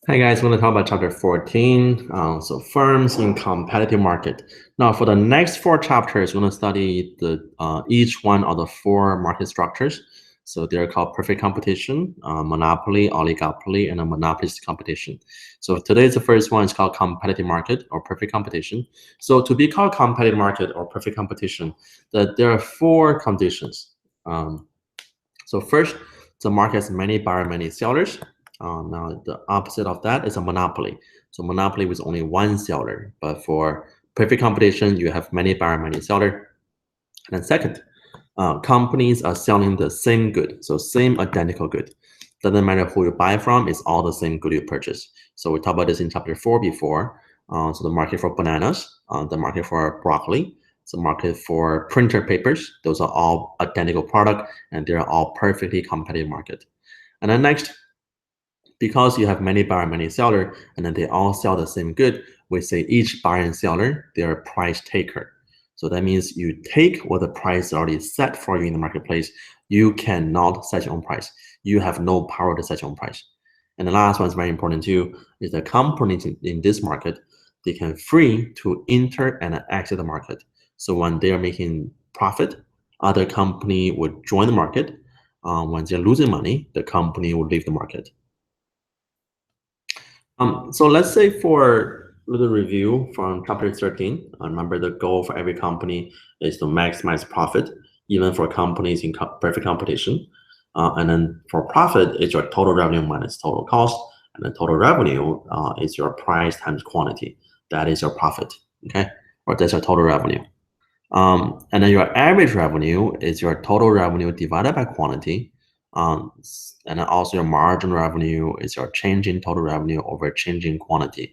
Hi guys, we're going to talk about chapter 14, so firms in competitive market. Now for the next four chapters, we're going to study each one of the four market structures. So they're called perfect competition, monopoly, oligopoly, and a monopolist competition. So today's the first one is called competitive market or perfect competition. So to be called competitive market or perfect competition, there are four conditions. So first, the market has many buyer, many sellers. Now the opposite of that is a monopoly. So monopoly with only one seller, but for perfect competition, you have many buyer, many seller. And then second, companies are selling the same good, so same identical good. Doesn't matter who you buy from, it's all the same good you purchase. So we talked about this in chapter 4 before. So the market for bananas, the market for broccoli, the market for printer papers, those are all identical product and they're all perfectly competitive market. And then next, because you have many buyer, many seller, and then they all sell the same good, we say each buyer and seller, they're a price taker. So that means you take what the price already set for you in the marketplace. You cannot set your own price. You have no power to set your own price. And the last one is very important too, is the companies in this market, they can free to enter and exit the market. So when they are making profit, other company would join the market. When they're losing money, the company will leave the market. So let's say for a little review from chapter 13, remember the goal for every company is to maximize profit, even for companies in perfect competition. And then for profit, it's your total revenue minus total cost. And the total revenue is your price times quantity. That is your profit, okay? Or that's your total revenue. And then your average revenue is your total revenue divided by quantity. And then also your margin revenue is your change in total revenue over change in quantity.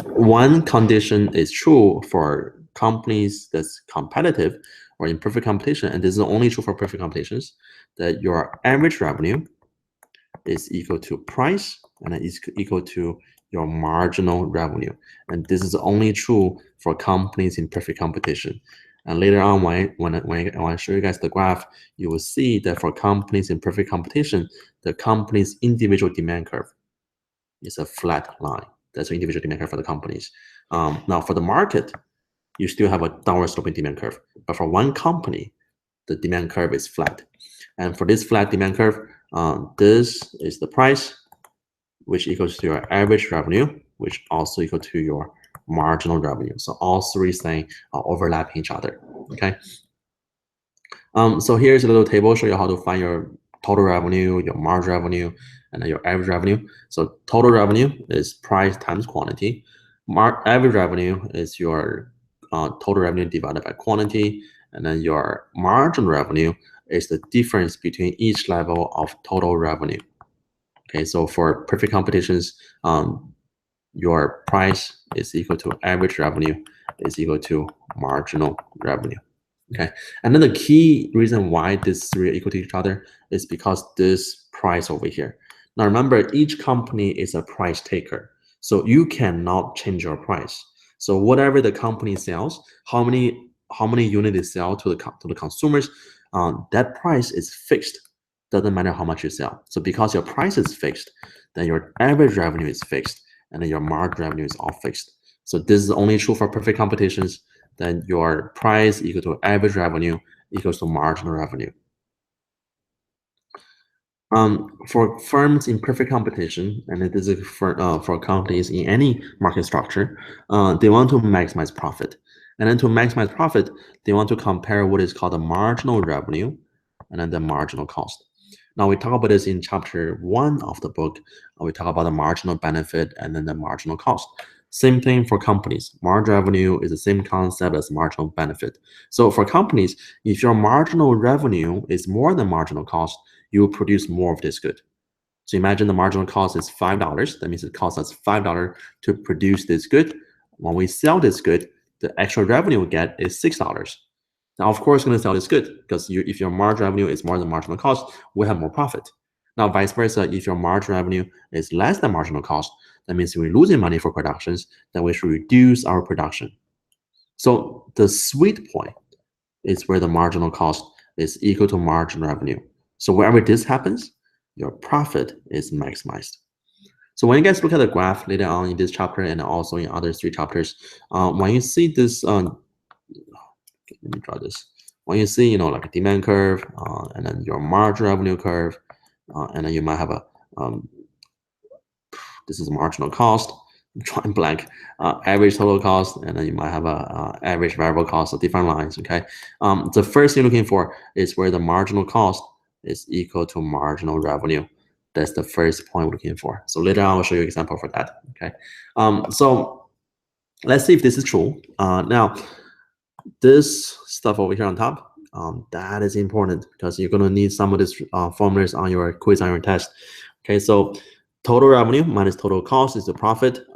One condition is true for companies that's competitive or in perfect competition, and this is only true for perfect competitions, that your average revenue is equal to price and is equal to your marginal revenue. And this is only true for companies in perfect competition. And later on, when I show you guys the graph, you will see that for companies in perfect competition, the company's individual demand curve is a flat line. That's the individual demand curve for the companies. Now, for the market, you still have a downward sloping demand curve. But for one company, the demand curve is flat. And for this flat demand curve, this is the price, which equals to your average revenue, which also equal to your marginal revenue. So all three things are overlapping each other, okay? So here's a little table show you how to find your total revenue, your margin revenue, and then your average revenue. So total revenue is price times quantity. Average revenue is your total revenue divided by quantity, and then your margin revenue is the difference between each level of total revenue. Okay, so for perfect competitions, your price is equal to average revenue is equal to marginal revenue. Okay, and then the key reason why these three are equal to each other is because this price over here. Now remember, each company is a price taker, so you cannot change your price. So whatever the company sells, how many units they sell to the consumers, that price is fixed. Doesn't matter how much you sell. So because your price is fixed, then your average revenue is fixed, and then your margin revenue is all fixed. So this is only true for perfect competitions. Then your price equal to average revenue equals to marginal revenue. For firms in perfect competition, and this is for companies in any market structure, they want to maximize profit. And then to maximize profit, they want to compare what is called the marginal revenue and then the marginal cost. Now we talk about this in chapter 1 of the book. We talk about the marginal benefit and then the marginal cost. Same thing for companies. Marginal revenue is the same concept as marginal benefit. So for companies, if your marginal revenue is more than marginal cost, you will produce more of this good. So imagine the marginal cost is $5. That means it costs us $5 to produce this good. When we sell this good, the extra revenue we get is $6. Now, of course, we're going to sell this good because if your marginal revenue is more than marginal cost, we have more profit. Now, vice versa, if your marginal revenue is less than marginal cost, that means we're losing money for productions, then we should reduce our production. So the sweet point is where the marginal cost is equal to marginal revenue. So wherever this happens, your profit is maximized. So when you guys look at the graph later on in this chapter and also in other 3 chapters, when you see this, let me draw this. When you see, like a demand curve, and then your margin revenue curve, and then you might have a, this is marginal cost, I'm drawing blank, average total cost, and then you might have a average variable cost of different lines, okay? The first thing you're looking for is where the marginal cost is equal to marginal revenue. That's the first point we're looking for. So later on, I'll show you an example for that, okay? So let's see if this is true. Now, this stuff over here on top, that is important because you're gonna need some of these formulas on your quiz, on your test. Okay, so total revenue minus total cost is the profit.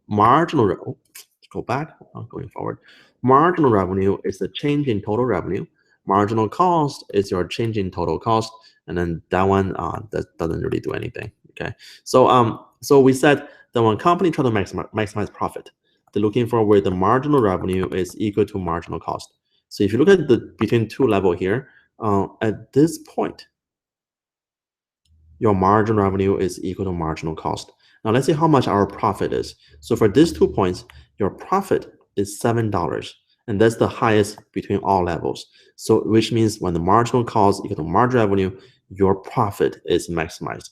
Marginal, let's go back, going forward. Marginal revenue is the change in total revenue. Marginal cost is your change in total cost, and then that one that doesn't really do anything. Okay, so we said that when company try to maximize profit, they're looking for where the marginal revenue is equal to marginal cost. So if you look at the between 2 level here, at this point, your marginal revenue is equal to marginal cost. Now let's see how much our profit is. So for these 2 points, your profit is $7, and that's the highest between all levels. So which means when the marginal cost equal to marginal revenue, your profit is maximized.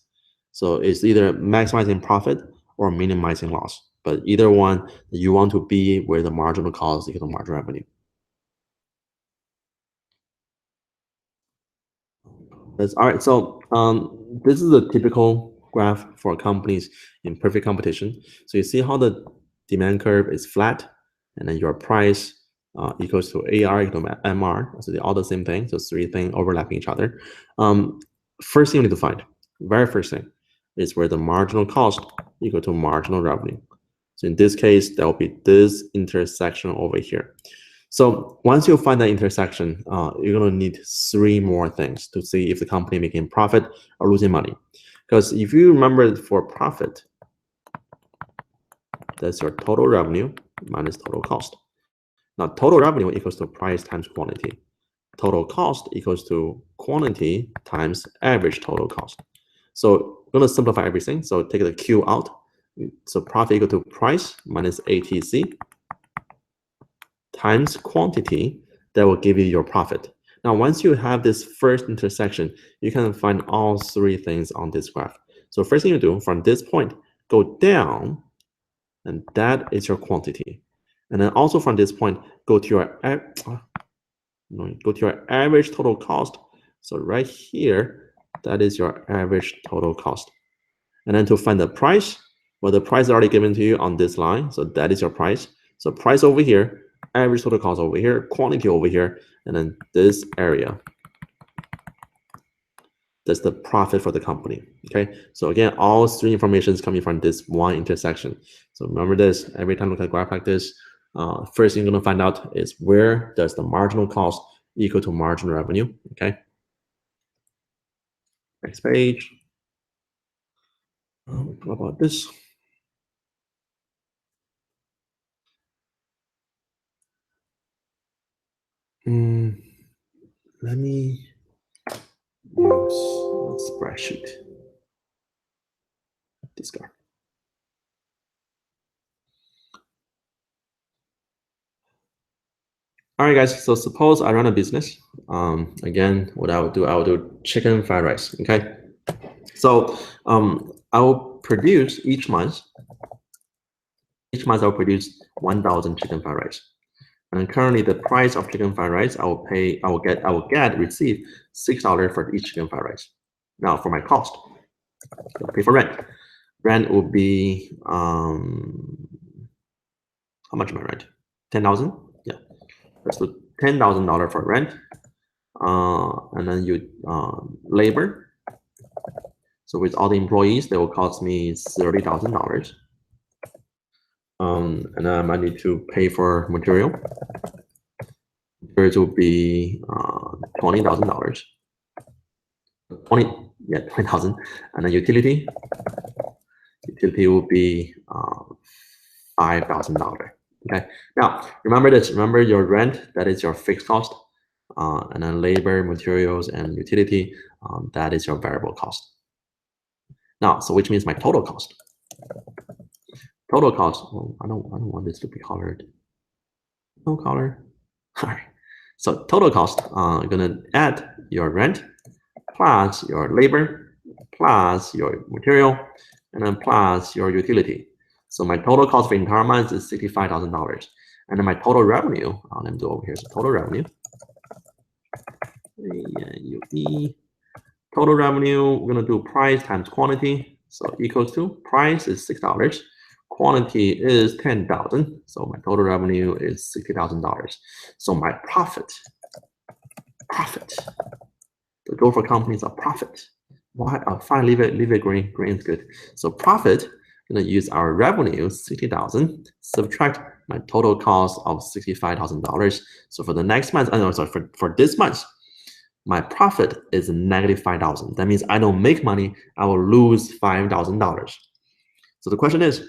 So it's either maximizing profit or minimizing loss. But either one, you want to be where the marginal cost equal to marginal revenue. That's all right. So this is a typical graph for companies in perfect competition. So you see how the demand curve is flat, and then your price equals to AR equal to MR. So they're all the same thing. So 3 things overlapping each other. First thing you need to find, very first thing, is where the marginal cost equal to marginal revenue. So in this case, there will be this intersection over here. So once you find that intersection, you're gonna need 3 more things to see if the company making profit or losing money. Because if you remember for profit, that's your total revenue minus total cost. Now total revenue equals to price times quantity. Total cost equals to quantity times average total cost. So we're gonna simplify everything. So take the Q out. So profit equal to price minus ATC times quantity. That will give you your profit. Now, once you have this first intersection, you can find all 3 things on this graph. So first thing you do, from this point, go down, and that is your quantity. And then also from this point, go to your average total cost. So right here, that is your average total cost. And then to find the price, well, the price is already given to you on this line. So that is your price. So price over here, average total cost over here, quantity over here, and then this area. That's the profit for the company. Okay. So again, all 3 information is coming from this one intersection. So remember this, every time you look at a graph like this, first thing you're gonna find out is where does the marginal cost equal to marginal revenue. Okay. Next page. What about this? Let me use a spreadsheet. This guy. All right, guys. So suppose I run a business. Again, what I would do chicken fried rice. Okay. So I will produce each month. Each month I'll produce 1,000 chicken fried rice. And currently the price of chicken fried rice, I will receive $6 for each chicken fried rice. Now for my cost, I'll pay for rent. Rent will be how much am I rent? 10,000? Yeah. Let's do $10,000 for rent. And then you labor. So with all the employees, they will cost me $30,000. And then I might need to pay for material. Materials will be $20,000. 20,000. And then utility. Utility will be $5,000. Okay. Now remember this. Remember your rent. That is your fixed cost. And then labor, materials, and utility. That is your variable cost. Now, so which means my total cost. total cost. Well, I don't want this to be colored. No color. All right. So total cost, you're gonna add your rent plus your labor plus your material and then plus your utility. So my total cost for the entire month is $65,000. And then my total revenue, let me do over here. So total revenue. Total revenue, we're gonna do price times quantity. So equals to price is $6. Quantity is 10,000. So my total revenue is $60,000. So my profit. The goal for companies are profit. Why? Fine, leave it green. Green is good. So profit, I'm gonna use our revenue, 60,000, subtract my total cost of $65,000. So for the next month, for this month, my profit is negative 5,000. That means I don't make money, I will lose $5,000. So the question is,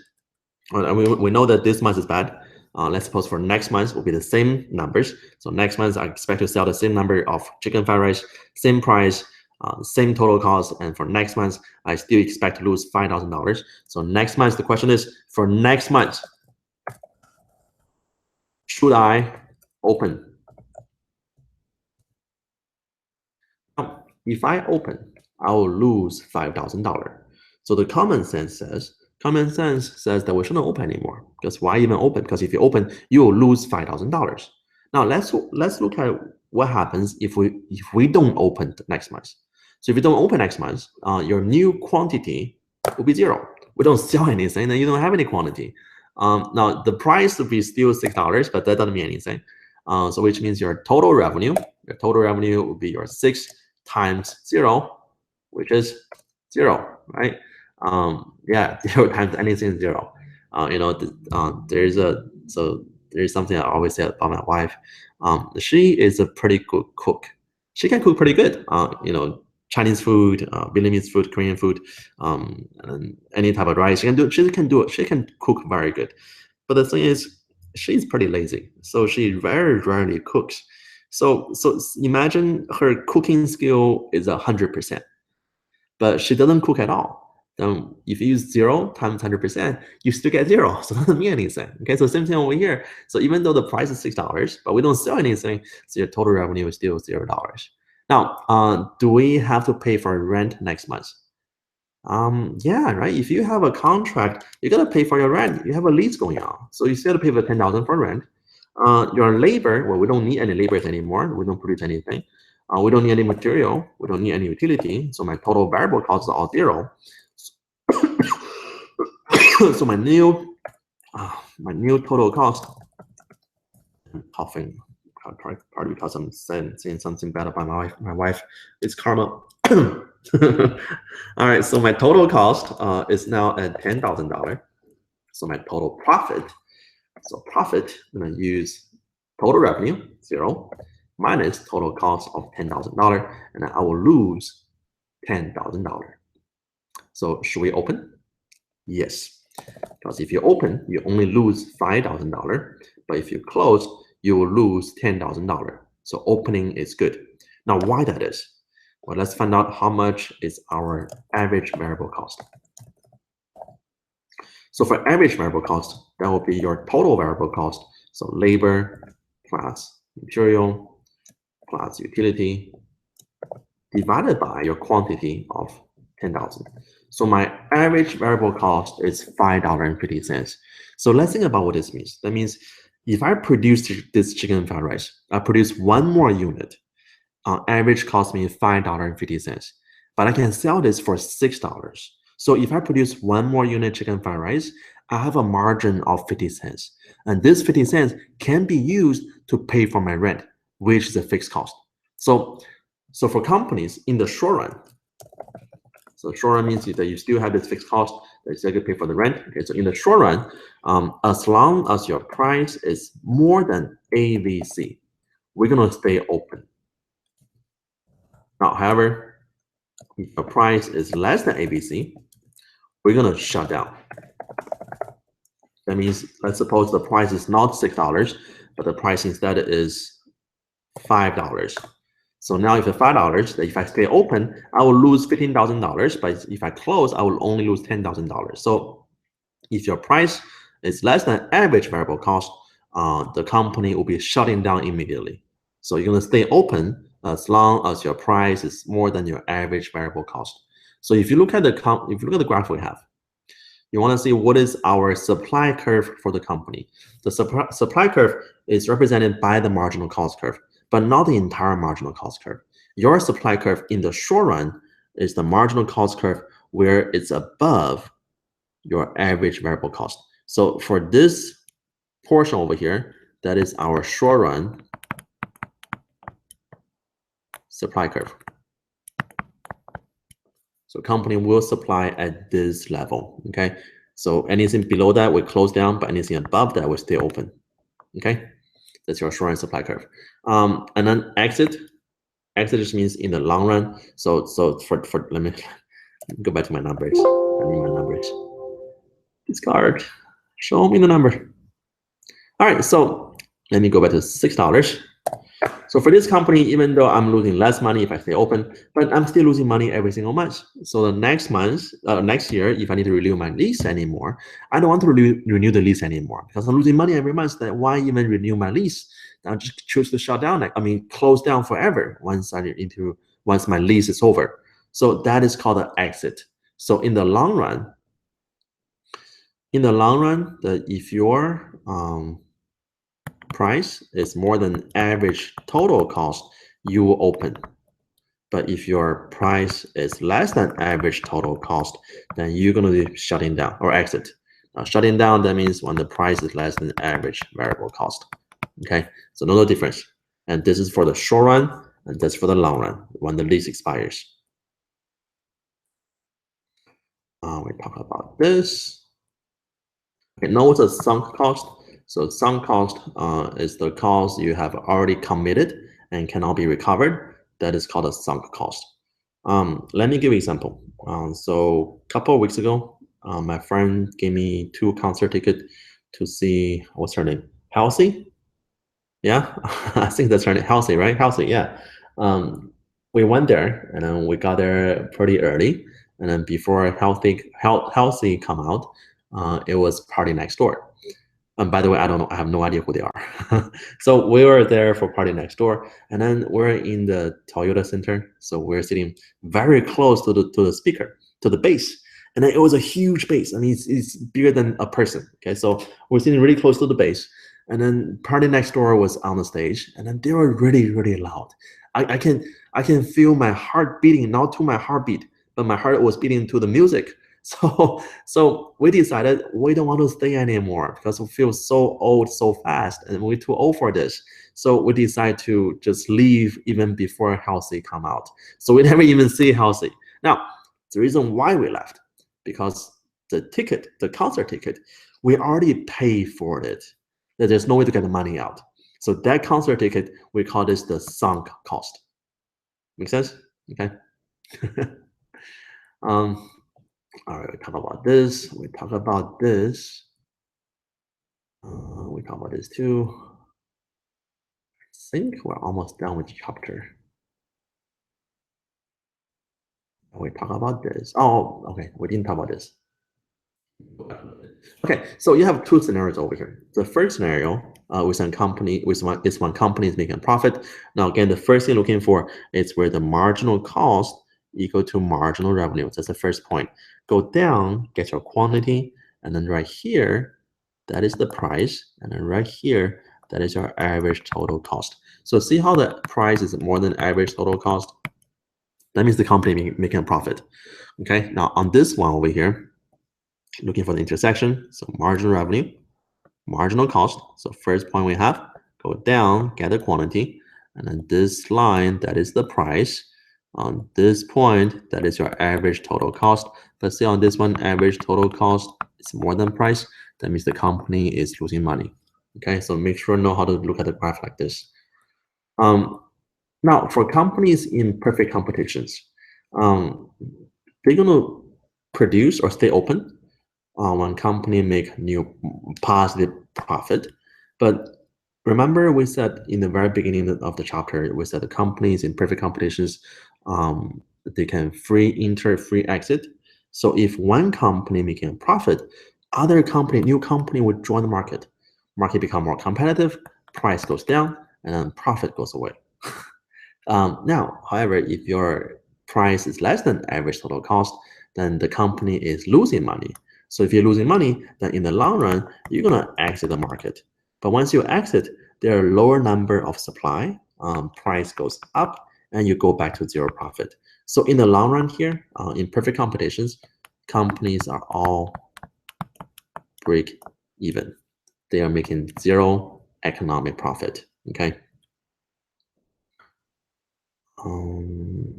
we know that this month is bad. Let's suppose for next month will be the same numbers. So next month I expect to sell the same number of chicken fried rice, same price, same total cost, and for next month I still expect to lose $5,000. So next month, the question is, for next month, should I open? If I open, I will lose $5,000. So the common sense says that we shouldn't open anymore. Because why even open? Because if you open, you will lose $5,000. Now let's look at what happens if we don't open next month. So if you don't open next month, your new quantity will be 0. We don't sell anything, then you don't have any quantity. Now the price will be still $6, but that doesn't mean anything. So which means your total revenue will be your 6 times 0, which is 0, right? Yeah, 0 times anything is 0. There's something I always say about my wife. She is a pretty good cook. She can cook pretty good. Chinese food, Vietnamese food, Korean food, and any type of rice. She can do it. She can cook very good. But the thing is, she's pretty lazy, so she very rarely cooks. So imagine her cooking skill is 100%, but she doesn't cook at all. Then if you use 0 times 100%, you still get 0. So it doesn't mean anything. Okay, so same thing over here. So even though the price is $6, but we don't sell anything, so your total revenue is still $0. Now, do we have to pay for rent next month? Yeah, right. If you have a contract, you gotta pay for your rent. You have a lease going on, so you still have to pay for 10,000 for rent. Your labor, well, we don't need any laborers anymore. We don't produce anything. We don't need any material. We don't need any utility. So my total variable costs are all 0. So my new total cost. I'm coughing, partly because I'm saying something bad about my wife. It's karma. All right, so my total cost is now at $10,000. So my total profit. So profit, I'm gonna use total revenue, 0, minus total cost of $10,000, and I will lose $10,000. So should we open? Yes, because if you open, you only lose $5,000, but if you close, you will lose $10,000. So opening is good. Now, why that is? Well, let's find out how much is our average variable cost. So for average variable cost, that will be your total variable cost. So labor plus material plus utility divided by your quantity of 10,000. So my average variable cost is $5.50. So let's think about what this means. That means if I produce this chicken fried rice, I produce one more unit, average cost me $5.50, but I can sell this for $6. So if I produce one more unit chicken fried rice, I have a margin of 50 cents. And this 50 cents can be used to pay for my rent, which is a fixed cost. So for companies in the short run, so short run means that you still have this fixed cost that you still have to pay for the rent. Okay, so in the short run, as long as your price is more than ABC, we're gonna stay open. Now, however, if your price is less than ABC, we're gonna shut down. That means, let's suppose the price is not $6, but the price instead is $5. So now if it's $5, if I stay open, I will lose $15,000, but if I close, I will only lose $10,000. So If your price is less than average variable cost, the company will be shutting down immediately. So you're gonna stay open as long as your price is more than your average variable cost. So if you look at the graph we have, you want to see what is our supply curve for the company. The supply curve is represented by the marginal cost curve, but not the entire marginal cost curve. Your supply curve in the short run is the marginal cost curve where it's above your average variable cost. So for this portion over here, that is our short run supply curve. So company will supply at this level, okay? So anything below that we close down, but anything above that will stay open, okay? That's your short run supply curve. And then exit just means in the long run. So for let me go back to my numbers. I need my numbers. Discard. Show me the number. All right, so let me go back to $6. So for this company, even though I'm losing less money if I stay open, but I'm still losing money every single month. So the next month, next year, if I need to renew my lease anymore, I don't want to renew the lease anymore because I'm losing money every month. Then why even renew my lease? I'll just choose to shut down. Close down forever once my lease is over. So that is called an exit. So in the long run, if your price is more than average total cost, you will open. But if your price is less than average total cost, then you're going to be shutting down or exit. Now, shutting down, that means when the price is less than average variable cost. Okay, so no difference. And this is for the short run, and that's for the long run when the lease expires. We talk about this. Okay, now what's a sunk cost? So sunk cost is the cost you have already committed and cannot be recovered. That is called a sunk cost. Let me give you an example. So a couple of weeks ago, my friend gave me 2 concert tickets to see, what's her name? Halsey? Yeah, I think that's her name. Halsey, right? Halsey, yeah. We went there and then we got there pretty early. And then before Halsey come out, it was Party Next Door. And by the way, I don't know. I have no idea who they are. So we were there for Party Next Door, and then we're in the Toyota Center. So we're sitting very close to the speaker, to the bass, and then it was a huge bass. I mean, it's bigger than a person. Okay, so we're sitting really close to the bass, and then Party Next Door was on the stage, and then they were really loud. I can feel my heart beating, not to my heartbeat, but my heart was beating to the music. So we decided we don't want to stay anymore because we feel so old so fast and we're too old for this. So we decided to just leave even before Halsey come out. So we never even see Halsey. Now, the reason why we left, because the concert ticket, we already paid for it. There's no way to get the money out. So that concert ticket, we call this the sunk cost. Make sense? Okay. All right, we talk about this. We talk about this. We talk about this too. I think we're almost done with the chapter. We talk about this. Oh, okay. We didn't talk about this. Okay, so you have 2 scenarios over here. The first scenario with one company is making a profit. Now, again, the first thing you're looking for is where the marginal cost equal to marginal revenue. That's the first point. Go down, get your quantity, and then right here, that is the price, and then right here, that is your average total cost. So see how the price is more than average total cost? That means the company making a profit. Okay, now on this one over here, looking for the intersection, so marginal revenue, marginal cost. So first point we have, go down, get the quantity, and then this line, that is the price. On this point, that is your average total cost. Let's say on this one, average total cost is more than price. That means the company is losing money. Okay, so make sure you know how to look at the graph like this. Now, for companies in perfect competitions, they're going to produce or stay open when company make new positive profit. But remember we said in the very beginning of the chapter, we said the companies in perfect competitions, they can free enter, free exit. So if one company making a profit, other company, new company would join the market. Market become more competitive, price goes down, and then profit goes away. Now, however, if your price is less than average total cost, then the company is losing money. So if you're losing money, then in the long run, you're gonna exit the market. But once you exit, there are lower number of supply, price goes up, and you go back to zero profit. So in the long run here, in perfect competitions, companies are all break even. They are making zero economic profit. Okay. Um,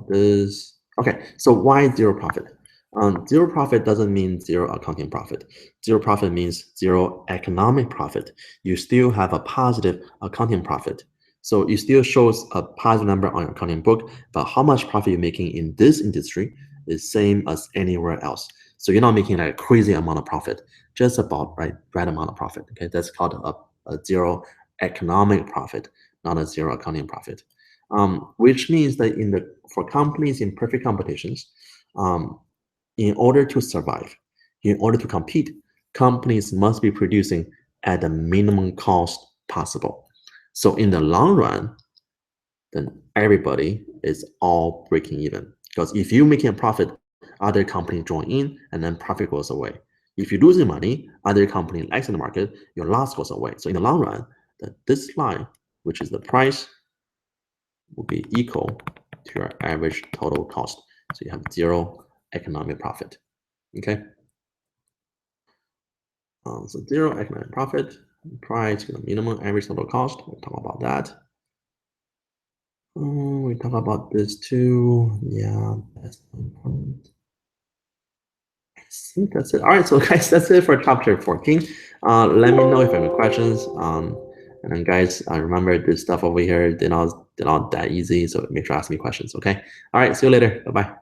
this okay. So why zero profit? Zero profit doesn't mean zero accounting profit. Zero profit means zero economic profit. You still have a positive accounting profit. So it still shows a positive number on your accounting book, but how much profit you're making in this industry is same as anywhere else. So you're not making like a crazy amount of profit, just about right amount of profit. Okay, that's called a zero economic profit, not a zero accounting profit. Which means that for companies in perfect competitions, in order to survive, in order to compete, companies must be producing at the minimum cost possible. So in the long run, then everybody is all breaking even. Because if you're making a profit, other companies join in and then profit goes away. If you're losing money, other company exit the market, your loss goes away. So in the long run, this line, which is the price, will be equal to your average total cost. So you have zero economic profit. Okay. So zero economic profit, price, minimum average total cost. We'll talk about that. We talk about this too. Yeah, that's important. I think that's it. All right, so guys, that's it for chapter 14. Let me know if you have any questions. And then guys, remember this stuff over here, they're not that easy. So make sure to ask me questions. Okay. All right. See you later. Bye bye.